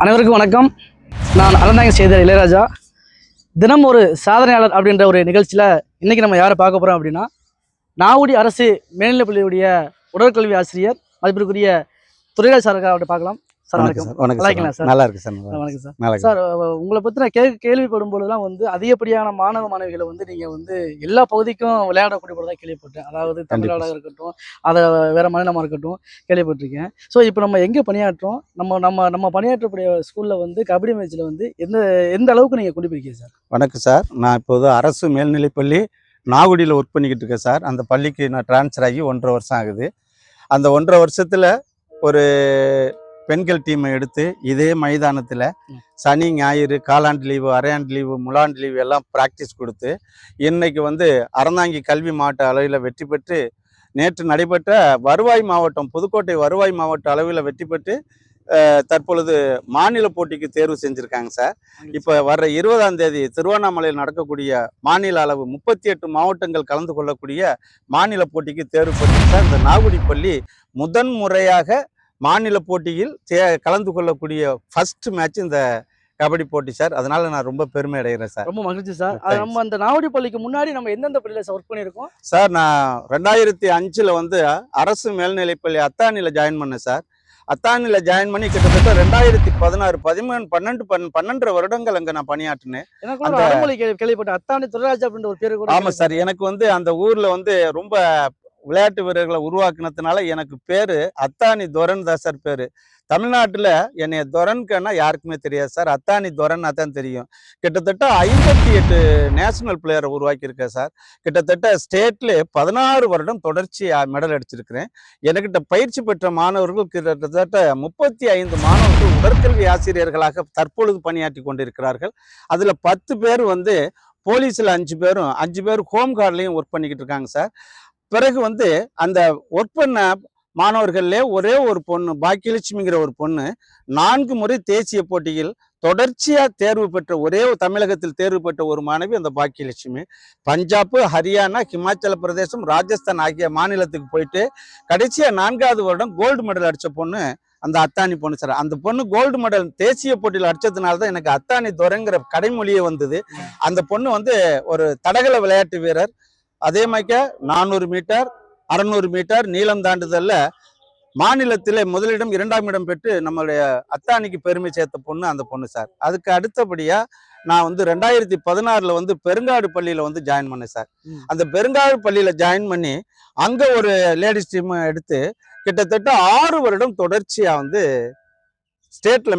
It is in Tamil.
அனைவருக்கும் வணக்கம். நான் அறந்தாங்க செய்த இளையராஜா. தினம் ஒரு சாதனையாளர் அப்படின்ற ஒரு நிகழ்ச்சியில் இன்றைக்கி நம்ம யாரை பார்க்க போகிறோம் அப்படின்னா, நாகுடி அரசு மேல்நிலைப்பள்ளியுடைய உடற்கல்வி ஆசிரியர் மதிப்பிற்குரிய துரைராஜ் சார் அவர்கிட்ட பார்க்கலாம். சார் வணக்கம். நல்லா இருக்கீங்களா சார்? நல்லா இருக்கு சார். வணக்கம் சார். சார், உங்களை பற்றி நான் கேள்விப்படும் பொழுதுலாம் அதிகப்படியான மாணவ மாணவிகளை நீங்கள் எல்லா பகுதிக்கும் விளையாடக்கூடிய பொழுது தான் கேள்விப்பட்டேன். அதாவது தமிழ்நாடாக இருக்கட்டும், அதை வேறு மாநிலமாக இருக்கட்டும் கேள்விப்பட்டிருக்கேன். ஸோ இப்போ நம்ம எங்கே பணியாற்றோம், நம்ம பணியாற்றக்கூடிய ஸ்கூலில் கபடி மேட்ச்சில் எந்த அளவுக்கு நீங்கள் கொண்டு போயிருக்கீங்க சார்? வணக்கம் சார். நான் இப்போது அரசு மேல்நிலைப்பள்ளி நாகுடியில் ஒர்க் பண்ணிக்கிட்டு இருக்கேன் சார். அந்த பள்ளிக்கு நான் டிரான்ஸ்ஃபர் ஆகி 1.5 வருஷம் ஆகுது. அந்த 1.5 வருஷத்தில் ஒரு பெண்கள் டீமை எடுத்து இதே மைதானத்தில் சனி ஞாயிறு காலாண்டு லீவு, அரையாண்டு லீவு, முழாண்டு லீவு எல்லாம் ப்ராக்டிஸ் கொடுத்து இன்னைக்கு அறந்தாங்கி கல்வி மாவட்ட அளவில் வெற்றி பெற்று நேற்று நடைபெற்ற வருவாய் மாவட்டம், புதுக்கோட்டை வருவாய் மாவட்ட அளவில் வெற்றி பெற்று தற்பொழுது மாநில போட்டிக்கு தேர்வு செஞ்சுருக்காங்க சார். இப்போ வர்ற 20ஆம் தேதி திருவண்ணாமலையில் நடக்கக்கூடிய மாநில அளவு 38 மாவட்டங்கள் கலந்து கொள்ளக்கூடிய மாநில போட்டிக்கு தேர்வு பெற்று சார். இந்த நாகுடி பள்ளி முதன் முறையாக மாநில போட்டியில் கலந்து கொள்ளக்கூடிய ஃபர்ஸ்ட் மேட்ச் இந்த கபடி போட்டி சார். அதனால நான் ரொம்ப பெருமை அடைகிறேன் சார். ரொம்ப மகிழ்ச்சி சார். நம்ம அந்த நாகுடி பள்ளிக்கு முன்னாடி நம்ம எந்தெந்த பள்ளியில் ஒர்க் பண்ணியிருக்கோம் சார்? நான் 2005 அரசு மேல்நிலைப்பள்ளி அத்தானியில் ஜாயின் பண்ணேன் சார். அத்தானியில் ஜாயின் பண்ணி கிட்டத்தட்ட 2016, 13, 12 வருடங்கள் அங்கே நான் பணியாற்றினேன். கேள்விப்பட்டேன் அத்தானி துரைராஜ் அப்படின்ற ஒரு பேரு கூட. ஆமாம் சார். எனக்கு அந்த ஊரில் ரொம்ப விளையாட்டு வீரர்களை உருவாக்குனதுனால எனக்கு பேரு அத்தானி துரன் தான் சார் பேரு. தமிழ்நாட்டில் என்னைய துரன்கன்னா யாருக்குமே தெரியாது சார். அத்தானி துரன்னா தான் தெரியும். கிட்டத்தட்ட 58 நேஷனல் பிளேயரை உருவாக்கியிருக்கேன் சார். கிட்டத்தட்ட ஸ்டேட்ல 16 வருடம் தொடர்ச்சியாக மெடல் அடிச்சிருக்கிறேன். எனக்கிட்ட பயிற்சி பெற்ற மாணவர்கள் கிட்டத்தட்ட 35 மாணவர்கள் உடற்கல்வி ஆசிரியர்களாக தற்பொழுது பணியாற்றி கொண்டிருக்கிறார்கள். அதில் 10 பேர் போலீஸில் 5 பேர் ஹோம் கார்ட்லையும் ஒர்க் பண்ணிக்கிட்டு இருக்காங்க சார். பிறகு அந்த ஒர்க் பண்ண மாணவர்கள்லே ஒரே ஒரு பொண்ணு, பாக்கியலட்சுமிங்கிற ஒரு பொண்ணு 4 முறை தேசிய போட்டியில் தொடர்ச்சியாக தேர்வு பெற்ற தமிழகத்தில் தேர்வு பெற்ற ஒரு மாணவி அந்த பாக்கியலட்சுமி. பஞ்சாப், ஹரியானா, ஹிமாச்சல பிரதேசம், ராஜஸ்தான் ஆகிய மாநிலத்துக்கு போயிட்டு கடைசியாக 4ஆவது வருடம் கோல்டு மெடல் அடித்த பொண்ணு அந்த அத்தானி பொண்ணு சார். அந்த பொண்ணு கோல்டு மெடல் தேசிய போட்டியில் அடித்ததுனால தான் எனக்கு அத்தானி துரைங்கிற கடைமொழியே வந்தது. அந்த பொண்ணு ஒரு தடகள விளையாட்டு வீரர். அதே மாதிரி 400 மீட்டர், 600 மீட்டர் நீளம் தாண்டுதல்ல மாநிலத்தில் முதலிடம், 2ஆம் இடம் பெற்று நம்மளுடைய அத்தானிக்கு பெருமை சேர்த்த பொண்ணு அந்த பொண்ணு சார். அதுக்கு அடுத்தபடியா நான் 2016 பெருங்காடு பள்ளியில ஜாயின் பண்ணேன் சார். அந்த பெருங்காடு பள்ளியில ஜாயின் பண்ணி அங்க ஒரு லேடிஸ் டீம் எடுத்து கிட்டத்தட்ட 6 வருடம் தொடர்ச்சியா ஸ்டேட்ல